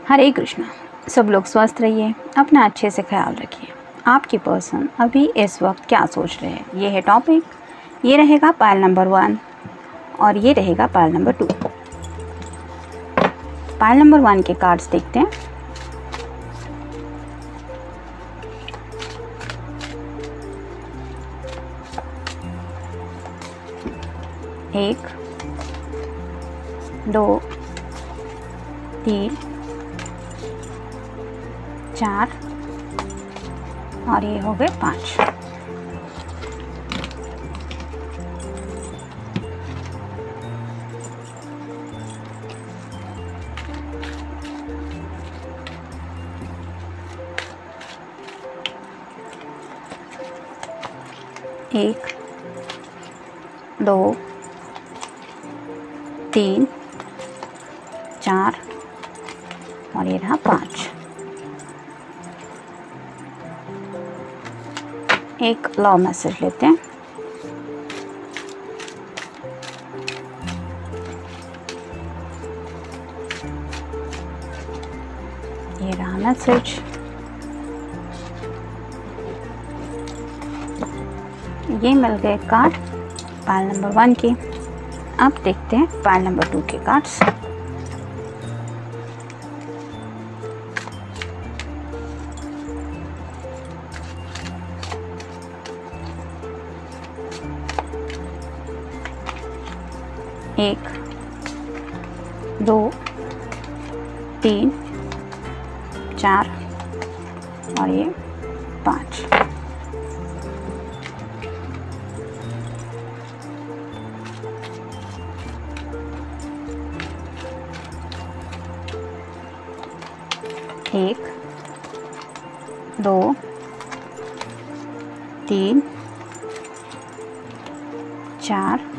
हरे कृष्णा। सब लोग स्वस्थ रहिए, अपना अच्छे से ख्याल रखिए। आपकी पर्सन अभी इस वक्त क्या सोच रहे हैं, ये है टॉपिक। ये रहेगा पायल नंबर 1 और ये रहेगा पायल नंबर 2। पायल नंबर 1 के कार्ड्स देखते हैं। एक, 2, 3, 4 और ये हो गए 5। एक, 2, 3, 4 और ये रहा 5। एक लव मैसेज लेते हैं। ये रहा मैसेज। ये मिल गए कार्ड पायल नंबर 1 के। अब देखते हैं पायल नंबर 2 के कार्ड्स। एक, 2, 3, 4 और ये 5। एक, 2, 3, 4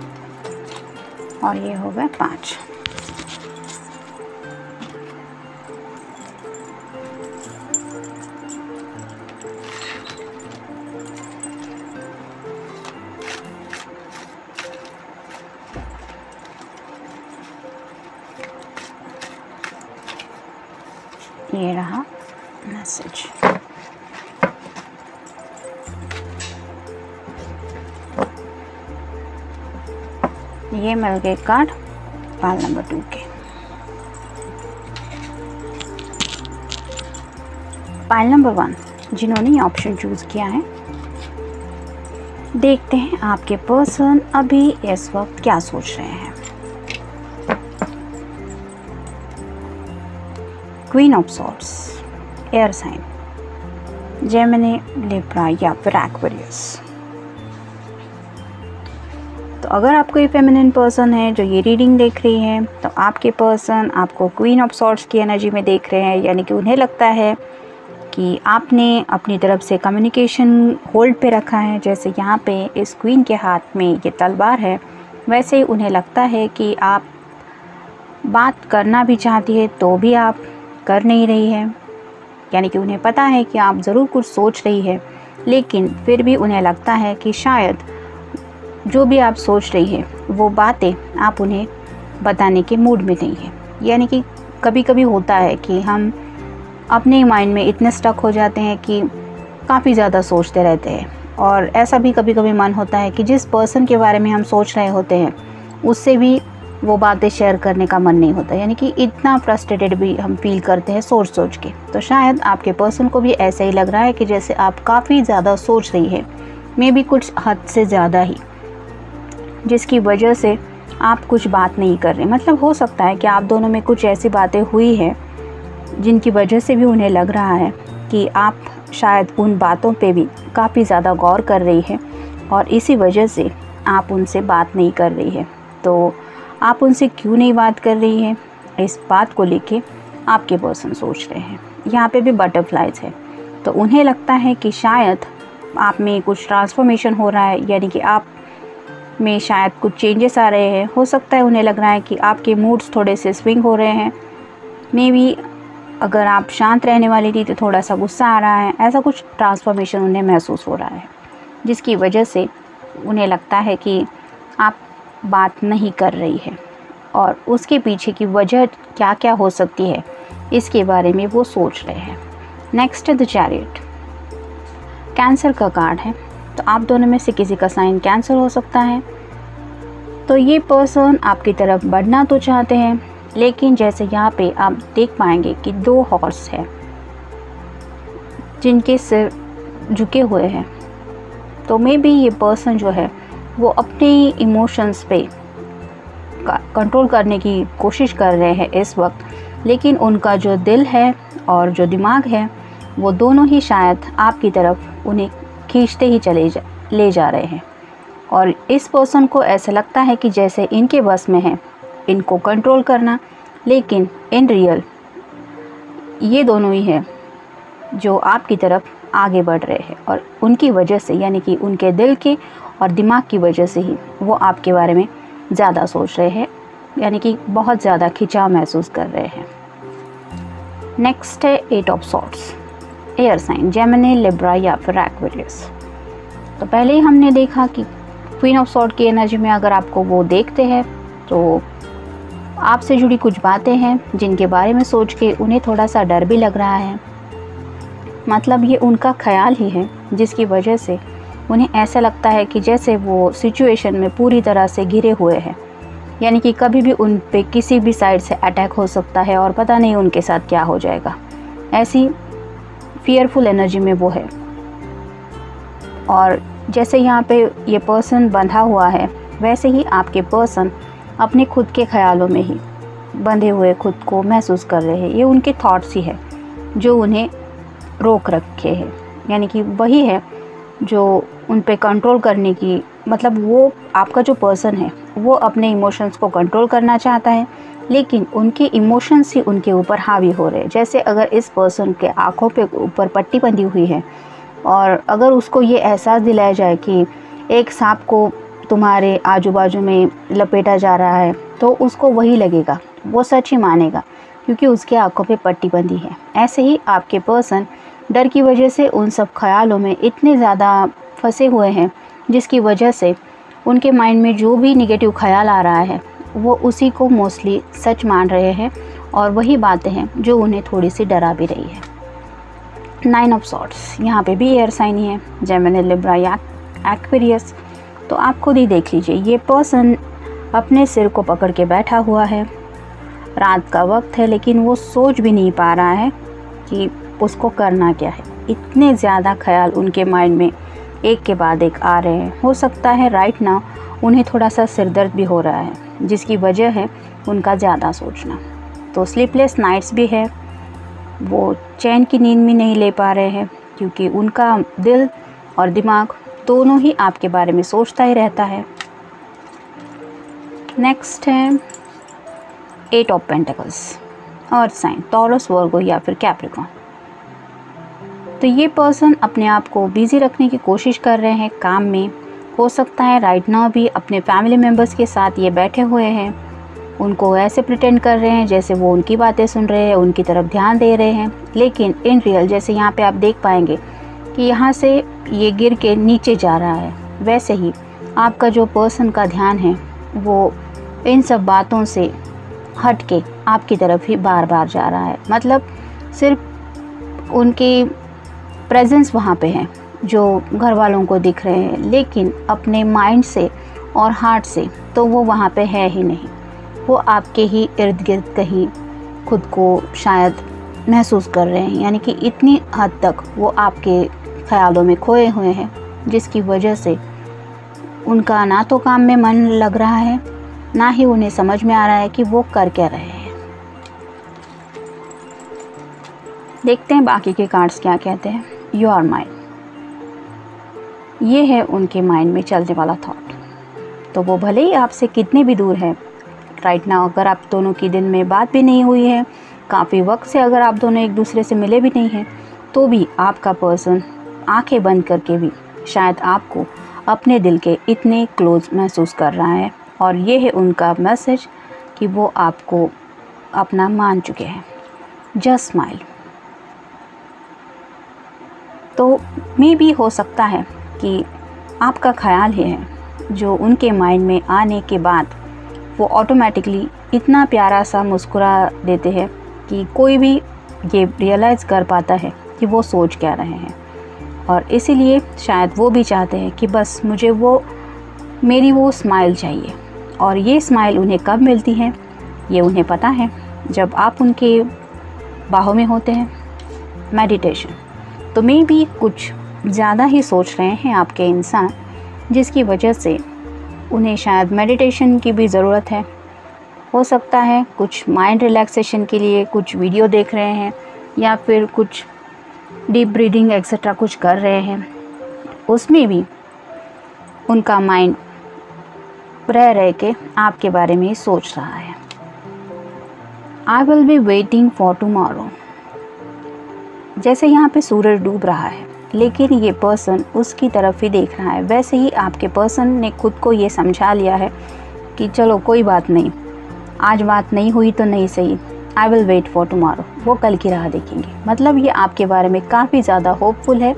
और ये हो गए 5। ये रहा मैसेज। ये मिल गए कार्ड पायल नंबर 2 के। पायल नंबर 1 जिन्होंने ये ऑप्शन चूज किया है, देखते हैं आपके पर्सन अभी इस वक्त क्या सोच रहे हैं। Queen of swords, air sign, Gemini, Libra या फिर एक्वेरियस। तो अगर आपको ये फेमिनिन पर्सन है जो ये रीडिंग देख रही है, तो आपके पर्सन आपको क्वीन ऑफ सॉर्ड्स की एनर्जी में देख रहे हैं। यानी कि उन्हें लगता है कि आपने अपनी तरफ से कम्युनिकेशन होल्ड पे रखा है। जैसे यहाँ पे इस क्वीन के हाथ में ये तलवार है, वैसे ही उन्हें लगता है कि आप बात करना भी चाहती है तो भी आप कर नहीं रही है। यानी कि उन्हें पता है कि आप ज़रूर कुछ सोच रही है, लेकिन फिर भी उन्हें लगता है कि शायद जो भी आप सोच रही है वो बातें आप उन्हें बताने के मूड में नहीं है। यानी कि कभी कभी होता है कि हम अपने माइंड में इतने स्टक हो जाते हैं कि काफ़ी ज़्यादा सोचते रहते हैं, और ऐसा भी कभी कभी मन होता है कि जिस पर्सन के बारे में हम सोच रहे होते हैं उससे भी वो बातें शेयर करने का मन नहीं होता। यानी कि इतना फ्रस्ट्रेटेड भी हम फील करते हैं सोच सोच के। तो शायद आपके पर्सन को भी ऐसा ही लग रहा है कि जैसे आप काफ़ी ज़्यादा सोच रही है, मे बी कुछ हद से ज़्यादा ही, जिसकी वजह से आप कुछ बात नहीं कर रहे। मतलब हो सकता है कि आप दोनों में कुछ ऐसी बातें हुई है जिनकी वजह से भी उन्हें लग रहा है कि आप शायद उन बातों पे भी काफ़ी ज़्यादा गौर कर रही है, और इसी वजह से आप उनसे बात नहीं कर रही है। तो आप उनसे क्यों नहीं बात कर रही है, इस बात को लेके आपके पर्सन सोच रहे हैं। यहाँ पे भी बटरफ्लाइज है, तो उन्हें लगता है कि शायद आप में कुछ ट्रांसफॉर्मेशन हो रहा है। यानी कि आप में शायद कुछ चेंजेस आ रहे हैं। हो सकता है उन्हें लग रहा है कि आपके मूड्स थोड़े से स्विंग हो रहे हैं। मे बी अगर आप शांत रहने वाली थी तो थोड़ा सा गुस्सा आ रहा है। ऐसा कुछ ट्रांसफॉर्मेशन उन्हें महसूस हो रहा है, जिसकी वजह से उन्हें लगता है कि आप बात नहीं कर रही है। और उसके पीछे की वजह क्या क्या हो सकती है, इसके बारे में वो सोच रहे हैं। नेक्स्ट है द चैरियट, कैंसर का कार्ड है। तो आप दोनों में से किसी का साइन कैंसर हो सकता है। तो ये पर्सन आपकी तरफ बढ़ना तो चाहते हैं, लेकिन जैसे यहाँ पे आप देख पाएंगे कि 2 हॉर्स है जिनके सिर झुके हुए हैं। तो मे बी ये पर्सन जो है वो अपने इमोशंस पे कंट्रोल करने की कोशिश कर रहे हैं इस वक्त, लेकिन उनका जो दिल है और जो दिमाग है वो दोनों ही शायद आपकी तरफ उन्हें खींचते ही ले जा रहे हैं। और इस पर्सन को ऐसा लगता है कि जैसे इनके बस में है इनको कंट्रोल करना, लेकिन इन रियल ये दोनों ही है जो आपकी तरफ आगे बढ़ रहे हैं, और उनकी वजह से यानी कि उनके दिल के और दिमाग की वजह से ही वो आपके बारे में ज़्यादा सोच रहे हैं, यानी कि बहुत ज़्यादा खिंचाव महसूस कर रहे हैं। नेक्स्ट है 8 of swords, air sign Gemini, Libra या फिर एक्वेरियस। तो पहले ही हमने देखा कि क्वीन ऑफ सॉर्ड की एनर्जी में अगर आपको वो देखते हैं तो आपसे जुड़ी कुछ बातें हैं जिनके बारे में सोच के उन्हें थोड़ा सा डर भी लग रहा है। मतलब ये उनका ख्याल ही है जिसकी वजह से उन्हें ऐसा लगता है कि जैसे वो सिचुएशन में पूरी तरह से घिरे हुए हैं, यानी कि कभी भी उन पे किसी भी साइड से अटैक हो सकता है और पता नहीं उनके साथ क्या हो जाएगा। ऐसी फियरफुल एनर्जी में वो है। और जैसे यहाँ पे ये पर्सन बंधा हुआ है, वैसे ही आपके पर्सन अपने खुद के ख्यालों में ही बंधे हुए खुद को महसूस कर रहे हैं। ये उनके थॉट्स ही है जो उन्हें रोक रखे हैं, यानी कि वही है जो उन पे कंट्रोल करने की, मतलब वो आपका जो पर्सन है वो अपने इमोशंस को कंट्रोल करना चाहता है, लेकिन उनके इमोशंस ही उनके ऊपर हावी हो रहे हैं। जैसे अगर इस पर्सन के आँखों पे ऊपर पट्टी बंधी हुई है और अगर उसको ये एहसास दिलाया जाए कि एक सांप को तुम्हारे आजू बाजू में लपेटा जा रहा है, तो उसको वही लगेगा, वो सच ही मानेगा क्योंकि उसके आँखों पे पट्टी बंधी है। ऐसे ही आपके पर्सन डर की वजह से उन सब ख्यालों में इतने ज़्यादा फंसे हुए हैं जिसकी वजह से उनके माइंड में जो भी नेगेटिव ख्याल आ रहा है वो उसी को मोस्टली सच मान रहे हैं, और वही बातें हैं जो उन्हें थोड़ी सी डरा भी रही है। 9 ऑफ सॉर्ड्स, यहाँ पे भी एयर साइन ही है, जेमिनी, लिब्रा या एक्वेरियस। तो आप खुद ही देख लीजिए, ये पर्सन अपने सिर को पकड़ के बैठा हुआ है। रात का वक्त है लेकिन वो सोच भी नहीं पा रहा है कि उसको करना क्या है। इतने ज़्यादा ख्याल उनके माइंड में एक के बाद एक आ रहे हैं। हो सकता है राइट नाउ उन्हें थोड़ा सा सिरदर्द भी हो रहा है जिसकी वजह है उनका ज़्यादा सोचना। तो स्लीपलेस नाइट्स भी है, वो चैन की नींद भी नहीं ले पा रहे हैं क्योंकि उनका दिल और दिमाग दोनों ही आपके बारे में सोचता ही रहता है। नेक्स्ट है 8 of pentacles, earth sign, Taurus, Virgo या फिर कैप्रिकॉर्न। तो ये पर्सन अपने आप को बिज़ी रखने की कोशिश कर रहे हैं काम में। हो सकता है राइट नाउ भी अपने फैमिली मेम्बर्स के साथ ये बैठे हुए हैं, उनको ऐसे प्रिटेंड कर रहे हैं जैसे वो उनकी बातें सुन रहे हैं, उनकी तरफ ध्यान दे रहे हैं, लेकिन इन रियल जैसे यहाँ पे आप देख पाएंगे कि यहाँ से ये गिर के नीचे जा रहा है, वैसे ही आपका जो पर्सन का ध्यान है वो इन सब बातों से हट के आपकी तरफ ही बार बार जा रहा है। मतलब सिर्फ उनकी प्रेजेंस वहाँ पे है जो घर वालों को दिख रहे हैं, लेकिन अपने माइंड से और हार्ट से तो वो वहाँ पे है ही नहीं। वो आपके ही इर्द गिर्द कहीं खुद को शायद महसूस कर रहे हैं, यानी कि इतनी हद तक वो आपके ख्यालों में खोए हुए हैं जिसकी वजह से उनका ना तो काम में मन लग रहा है, ना ही उन्हें समझ में आ रहा है कि वो कर क्या रहे हैं। देखते हैं बाकी के कार्ड्स क्या कहते हैं। यू आर माइंड, ये है उनके माइंड में चलने वाला थॉट। तो वो भले ही आपसे कितने भी दूर है राइट नाउ, अगर आप दोनों की दिन में बात भी नहीं हुई है, काफ़ी वक्त से अगर आप दोनों एक दूसरे से मिले भी नहीं हैं, तो भी आपका पर्सन आंखें बंद करके भी शायद आपको अपने दिल के इतने क्लोज महसूस कर रहा है। और ये है उनका मैसेज कि वो आपको अपना मान चुके हैं। Just smile. तो मे भी हो सकता है कि आपका ख्याल ही है जो उनके माइंड में आने के बाद वो ऑटोमेटिकली इतना प्यारा सा मुस्कुरा देते हैं कि कोई भी ये रियलाइज़ कर पाता है कि वो सोच क्या रहे हैं। और इसीलिए शायद वो भी चाहते हैं कि बस मुझे मेरी वो स्माइल चाहिए। और ये स्माइल उन्हें कब मिलती है, ये उन्हें पता है जब आप उनके बाहों में होते हैं। मेडिटेशन तो मे भी कुछ ज़्यादा ही सोच रहे हैं आपके इंसान, जिसकी वजह से उन्हें शायद मेडिटेशन की भी ज़रूरत है। हो सकता है कुछ माइंड रिलैक्सेशन के लिए कुछ वीडियो देख रहे हैं या फिर कुछ डीप ब्रीदिंग एक्सेट्रा कुछ कर रहे हैं, उसमें भी उनका माइंड रह के आपके बारे में ही सोच रहा है। I will be waiting for tomorrow. जैसे यहाँ पे सूरज डूब रहा है लेकिन ये पर्सन उसकी तरफ ही देख रहा है, वैसे ही आपके पर्सन ने खुद को ये समझा लिया है कि चलो कोई बात नहीं, आज बात नहीं हुई तो नहीं सही, I will wait for tomorrow, वो कल की राह देखेंगे। मतलब ये आपके बारे में काफ़ी ज़्यादा होपफुल है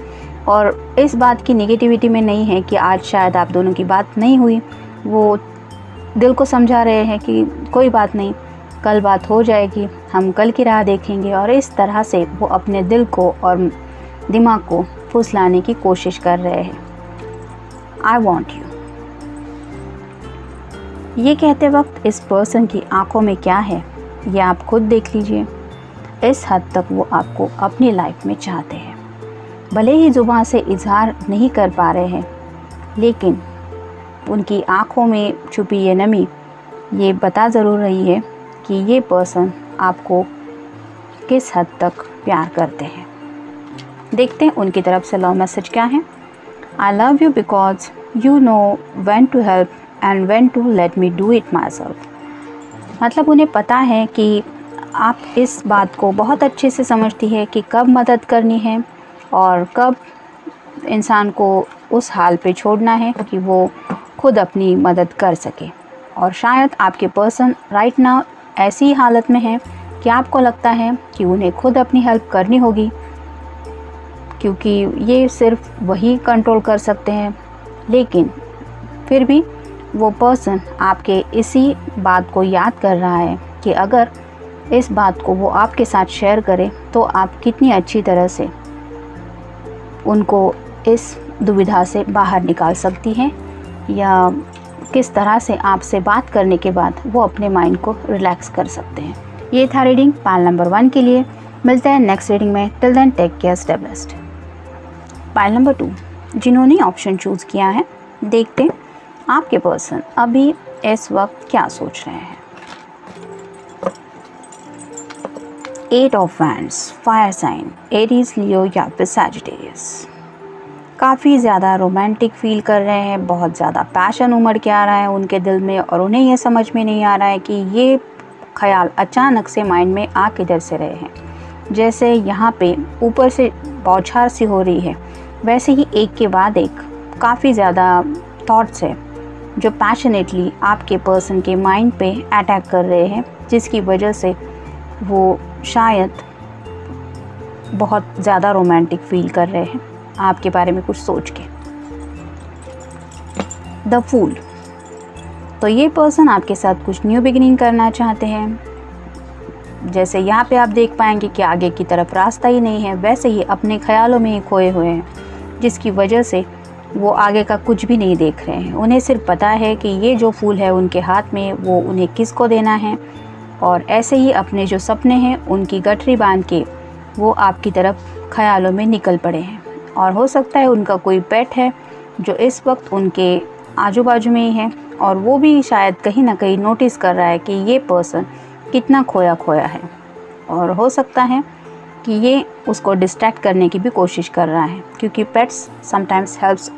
और इस बात की नेगेटिविटी में नहीं है कि आज शायद आप दोनों की बात नहीं हुई। वो दिल को समझा रहे हैं कि कोई बात नहीं, कल बात हो जाएगी, हम कल की राह देखेंगे। और इस तरह से वो अपने दिल को और दिमाग को फुसलाने की कोशिश कर रहे हैं। आई वॉन्ट यू, ये कहते वक्त इस पर्सन की आंखों में क्या है ये आप खुद देख लीजिए। इस हद तक वो आपको अपनी लाइफ में चाहते हैं। भले ही ज़ुबान से इजहार नहीं कर पा रहे हैं, लेकिन उनकी आंखों में छुपी ये नमी ये बता ज़रूर रही है कि ये पर्सन आपको किस हद तक प्यार करते हैं। देखते हैं उनकी तरफ से लव मैसेज क्या है। I love you because you know when to help and when to let me do it myself. मतलब उन्हें पता है कि आप इस बात को बहुत अच्छे से समझती है कि कब मदद करनी है और कब इंसान को उस हाल पे छोड़ना है कि वो खुद अपनी मदद कर सके। और शायद आपके पर्सन राइट नाउ ऐसी हालत में है कि आपको लगता है कि उन्हें खुद अपनी हेल्प करनी होगी, क्योंकि ये सिर्फ वही कंट्रोल कर सकते हैं। लेकिन फिर भी वो पर्सन आपके इसी बात को याद कर रहा है कि अगर इस बात को वो आपके साथ शेयर करे तो आप कितनी अच्छी तरह से उनको इस दुविधा से बाहर निकाल सकती हैं, या किस तरह से आपसे बात करने के बाद वो अपने माइंड को रिलैक्स कर सकते हैं। ये था रीडिंग पाइल नंबर 1 के लिए। मिलते हैं नेक्स्ट रीडिंग में। Till then take care, stay blessed. Pile number 2 जिन्होंने ऑप्शन चूज़ किया है, देखते हैं आपके पर्सन अभी इस वक्त क्या सोच रहे हैं। 8 of wands, fire sign, Aries, Leo या फिर सैजिटेरियस। काफ़ी ज़्यादा रोमांटिक फील कर रहे हैं, बहुत ज़्यादा पैशन उमड़ के आ रहा है उनके दिल में और उन्हें ये समझ में नहीं आ रहा है कि ये ख्याल अचानक से माइंड में आ किधर से रहे हैं। जैसे यहाँ पे ऊपर से बौछार सी हो रही है, वैसे ही एक के बाद एक काफ़ी ज़्यादा थॉट्स है जो पैशनेटली आपके पर्सन के माइंड पे अटैक कर रहे हैं, जिसकी वजह से वो शायद बहुत ज़्यादा रोमांटिक फील कर रहे हैं आपके बारे में कुछ सोच के। द फूल, तो ये पर्सन आपके साथ कुछ न्यू बिगिनिंग करना चाहते हैं। जैसे यहाँ पे आप देख पाएंगे कि आगे की तरफ रास्ता ही नहीं है, वैसे ही अपने ख्यालों में ही खोए हुए हैं, जिसकी वजह से वो आगे का कुछ भी नहीं देख रहे हैं। उन्हें सिर्फ पता है कि ये जो फूल है उनके हाथ में, वो उन्हें किसको देना है। और ऐसे ही अपने जो सपने हैं उनकी गठरी बांध के वो आपकी तरफ ख्यालों में निकल पड़े हैं। और हो सकता है उनका कोई पेट है जो इस वक्त उनके आजू बाजू में ही है, और वो भी शायद कहीं ना कहीं नोटिस कर रहा है कि ये पर्सन कितना खोया खोया है। और हो सकता है कि ये उसको डिस्ट्रैक्ट करने की भी कोशिश कर रहा है, क्योंकि पेट्स समटाइम्स हेल्प्स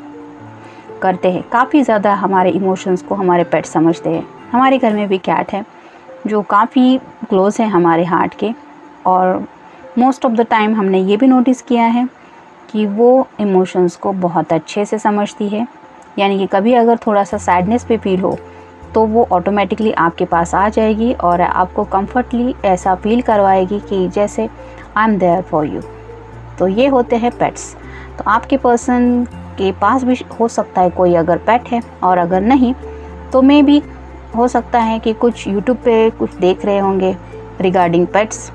करते हैं। काफ़ी ज़्यादा हमारे इमोशंस को हमारे पेट समझते हैं। हमारे घर में भी कैट है जो काफ़ी क्लोज़ है हमारे हार्ट के, और मोस्ट ऑफ द टाइम हमने ये भी नोटिस किया है कि वो इमोशंस को बहुत अच्छे से समझती है। यानी कि कभी अगर थोड़ा सा सैडनेस भी फील हो तो वो ऑटोमेटिकली आपके पास आ जाएगी और आपको कंफर्टली ऐसा फील करवाएगी कि जैसे I am there for you. तो ये होते हैं पेट्स। तो आपके पर्सन के पास भी हो सकता है कोई अगर पेट है, और अगर नहीं तो मे भी हो सकता है कि कुछ यूट्यूब पे कुछ देख रहे होंगे रिगार्डिंग पेट्स,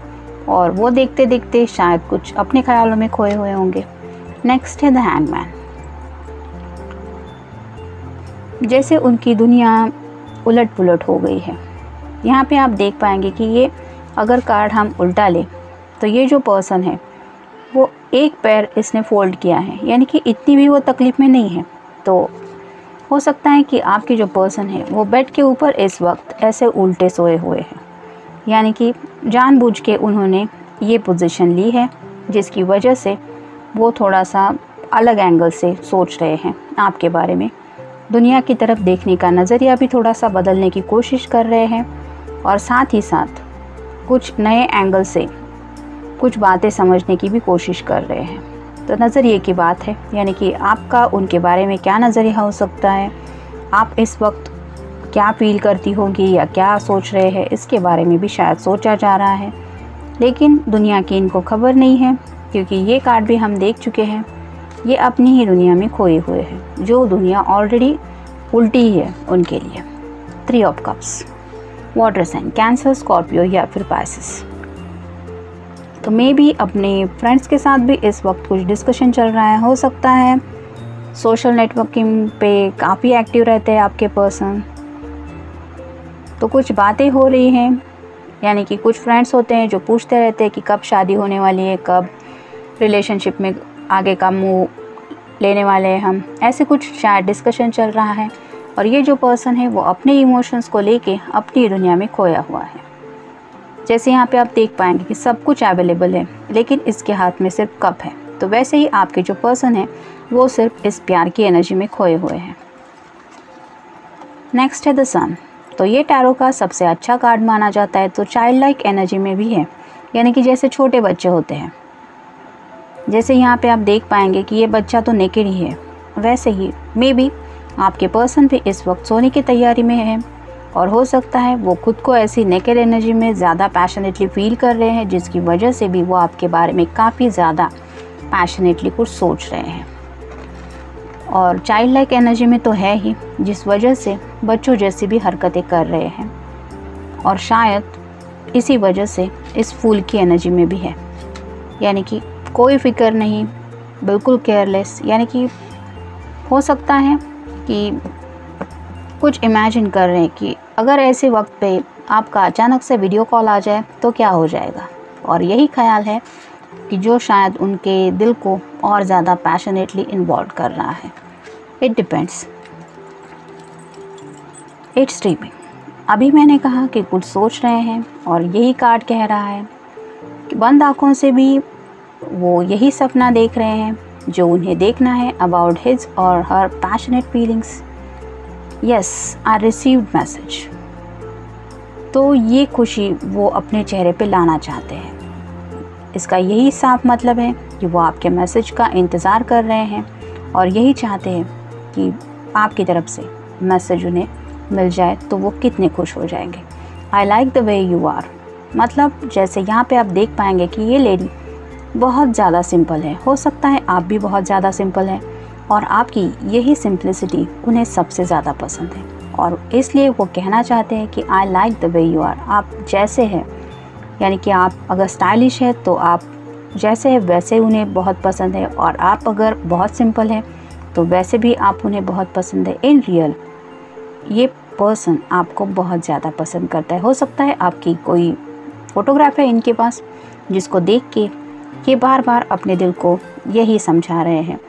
और वो देखते देखते शायद कुछ अपने ख्यालों में खोए हुए होंगे। नेक्स्ट है द हैंगमैन। जैसे उनकी दुनिया उलट पुलट हो गई है। यहाँ पे आप देख पाएंगे कि ये अगर कार्ड हम उल्टा लें तो ये जो पर्सन है वो एक पैर इसने फोल्ड किया है, यानी कि इतनी भी वो तकलीफ़ में नहीं है। तो हो सकता है कि आपकी जो पर्सन है वो बेड के ऊपर इस वक्त ऐसे उल्टे सोए हुए हैं, यानी कि जानबूझ के उन्होंने ये पोजीशन ली है जिसकी वजह से वो थोड़ा सा अलग एंगल से सोच रहे हैं आपके बारे में। दुनिया की तरफ देखने का नज़रिया भी थोड़ा सा बदलने की कोशिश कर रहे हैं और साथ ही साथ कुछ नए एंगल से कुछ बातें समझने की भी कोशिश कर रहे हैं। तो नज़रिए की बात है, यानी कि आपका उनके बारे में क्या नज़रिया हो सकता है, आप इस वक्त क्या फील करती होंगी या क्या सोच रहे हैं, इसके बारे में भी शायद सोचा जा रहा है। लेकिन दुनिया की इनको खबर नहीं है, क्योंकि ये कार्ड भी हम देख चुके हैं। ये अपनी ही दुनिया में खोए हुए हैं, जो दुनिया ऑलरेडी उल्टी ही है उनके लिए। 3 of cups, water sign, Cancer, Scorpio या फिर पाइसेस। तो मे बी अपने फ्रेंड्स के साथ भी इस वक्त कुछ डिस्कशन चल रहा है। हो सकता है सोशल नेटवर्किंग पे काफ़ी एक्टिव रहते हैं आपके पर्सन, तो कुछ बातें हो रही हैं, यानी कि कुछ फ्रेंड्स होते हैं जो पूछते रहते हैं कि कब शादी होने वाली है, कब रिलेशनशिप में आगे का मूव लेने वाले हैं हम, ऐसे कुछ शायद डिस्कशन चल रहा है। और ये जो पर्सन है वो अपने इमोशंस को लेके अपनी दुनिया में खोया हुआ है। जैसे यहाँ पे आप देख पाएंगे कि सब कुछ अवेलेबल है, लेकिन इसके हाथ में सिर्फ कप है। तो वैसे ही आपके जो पर्सन है वो सिर्फ इस प्यार की एनर्जी में खोए हुए हैं। नेक्स्ट है द सन। तो ये टैरो का सबसे अच्छा कार्ड माना जाता है। तो चाइल्ड लाइक एनर्जी में भी है, यानी कि जैसे छोटे बच्चे होते हैं। जैसे यहाँ पे आप देख पाएंगे कि ये बच्चा तो नेकेड ही है, वैसे ही मे बी आपके पर्सन भी इस वक्त सोने की तैयारी में है, और हो सकता है वो खुद को ऐसी नेकेड एनर्जी में ज़्यादा पैशनेटली फील कर रहे हैं, जिसकी वजह से भी वो आपके बारे में काफ़ी ज़्यादा पैशनेटली कुछ सोच रहे हैं। और चाइल्ड लाइक एनर्जी में तो है ही, जिस वजह से बच्चों जैसी भी हरकतें कर रहे हैं, और शायद इसी वजह से इस फूल की एनर्जी में भी है, यानी कि कोई फिक्र नहीं, बिल्कुल केयरलेस। यानी कि हो सकता है कि कुछ इमेजिन कर रहे हैं कि अगर ऐसे वक्त पे आपका अचानक से वीडियो कॉल आ जाए तो क्या हो जाएगा, और यही ख्याल है कि जो शायद उनके दिल को और ज़्यादा पैशनेटली इन्वॉल्व कर रहा है। It depends, it's dreaming. अभी मैंने कहा कि कुछ सोच रहे हैं, और यही कार्ड कह रहा है कि बंद आँखों से भी वो यही सपना देख रहे हैं जो उन्हें देखना है अबाउट हिज और her passionate feelings. Yes, I received message. तो ये खुशी वो अपने चेहरे पे लाना चाहते हैं। इसका यही साफ मतलब है कि वो आपके मैसेज का इंतज़ार कर रहे हैं, और यही चाहते हैं कि आपकी तरफ से मैसेज उन्हें मिल जाए तो वो कितने खुश हो जाएंगे। I like the way you are, मतलब जैसे यहाँ पे आप देख पाएंगे कि ये लेडी बहुत ज़्यादा सिंपल है। हो सकता है आप भी बहुत ज़्यादा सिंपल हैं, और आपकी यही सिंप्लिसिटी उन्हें सबसे ज़्यादा पसंद है, और इसलिए वो कहना चाहते हैं कि I like the way you are, आप जैसे हैं। यानी कि आप अगर स्टाइलिश है तो आप जैसे है वैसे उन्हें बहुत पसंद है, और आप अगर बहुत सिंपल हैं तो वैसे भी आप उन्हें बहुत पसंद है। इन रियल ये पर्सन आपको बहुत ज़्यादा पसंद करता है। हो सकता है आपकी कोई फ़ोटोग्राफ है इनके पास, जिसको देख के ये बार बार अपने दिल को यही समझा रहे हैं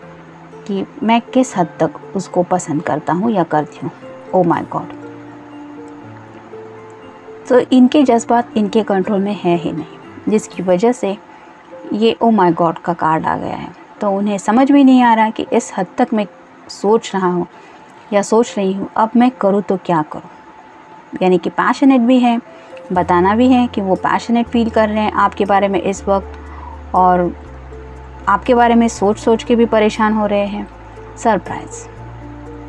कि मैं किस हद तक उसको पसंद करता हूँ या करती हूँ। Oh my God. तो इनके जज्बात इनके कंट्रोल में है ही नहीं, जिसकी वजह से ये ओ माय गॉड का कार्ड आ गया है। तो उन्हें समझ भी नहीं आ रहा कि इस हद तक मैं सोच रहा हूँ या सोच रही हूँ, अब मैं करूँ तो क्या करूँ। यानी कि पैशनेट भी है, बताना भी है कि वो पैशनेट फील कर रहे हैं आपके बारे में इस वक्त, और आपके बारे में सोच सोच के भी परेशान हो रहे हैं। सरप्राइज़,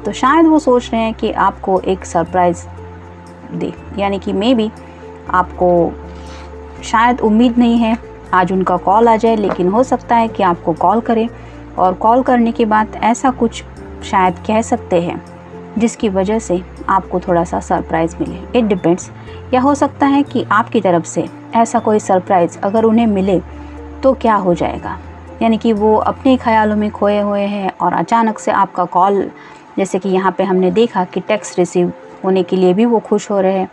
तो शायद वो सोच रहे हैं कि आपको एक सरप्राइज़ दे, यानी कि मे बी आपको शायद उम्मीद नहीं है आज उनका कॉल आ जाए, लेकिन हो सकता है कि आपको कॉल करें, और कॉल करने के बाद ऐसा कुछ शायद कह सकते हैं जिसकी वजह से आपको थोड़ा सा सरप्राइज़ मिले। इट डिपेंड्स, या हो सकता है कि आपकी तरफ से ऐसा कोई सरप्राइज़ अगर उन्हें मिले तो क्या हो जाएगा, यानी कि वो अपने ख्यालों में खोए हुए हैं और अचानक से आपका कॉल, जैसे कि यहाँ पे हमने देखा कि टेक्स्ट रिसीव होने के लिए भी वो खुश हो रहे हैं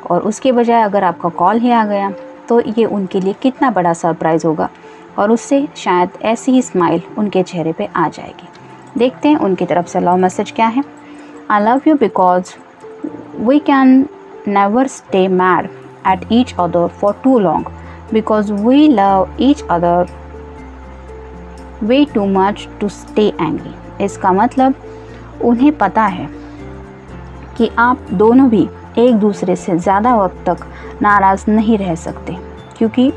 और उसके बजाय अगर आपका कॉल ही आ गया तो ये उनके लिए कितना बड़ा सरप्राइज़ होगा और उससे शायद ऐसी ही स्माइल उनके चेहरे पे आ जाएगी। देखते हैं उनकी तरफ से लव मैसेज क्या है। I love you because we can never stay mad at each other for too long because we love each other way too much to stay angry. इसका मतलब उन्हें पता है कि आप दोनों भी एक दूसरे से ज़्यादा वक्त तक नाराज़ नहीं रह सकते, क्योंकि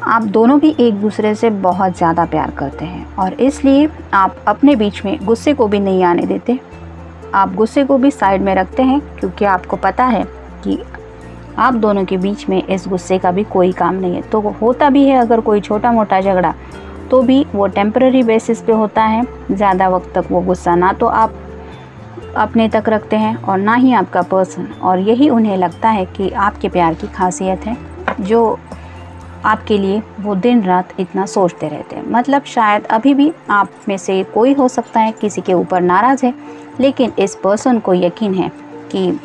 आप दोनों भी एक दूसरे से बहुत ज़्यादा प्यार करते हैं और इसलिए आप अपने बीच में गुस्से को भी नहीं आने देते। आप गुस्से को भी साइड में रखते हैं क्योंकि आपको पता है कि आप दोनों के बीच में इस गुस्से का भी कोई काम नहीं है। तो होता भी है अगर कोई छोटा मोटा झगड़ा तो भी वो टेम्पररी बेसिस पे होता है, ज़्यादा वक्त तक वो गुस्सा ना तो आप अपने तक रखते हैं और ना ही आपका पर्सन, और यही उन्हें लगता है कि आपके प्यार की खासियत है जो आपके लिए वो दिन रात इतना सोचते रहते हैं। मतलब शायद अभी भी आप में से कोई हो सकता है किसी के ऊपर नाराज़ है, लेकिन इस पर्सन को यकीन है कि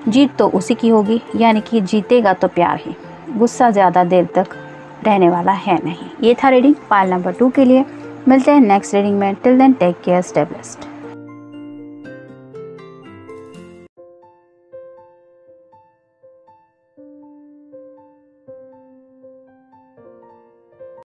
जीत तो उसी की होगी, यानी कि जीतेगा तो प्यार ही, गुस्सा ज़्यादा देर तक रहने वाला है नहीं। ये था रीडिंग पाइल नंबर 2 के लिए। मिलते हैं नेक्स्ट रीडिंग में। Till then take care, stay blessed.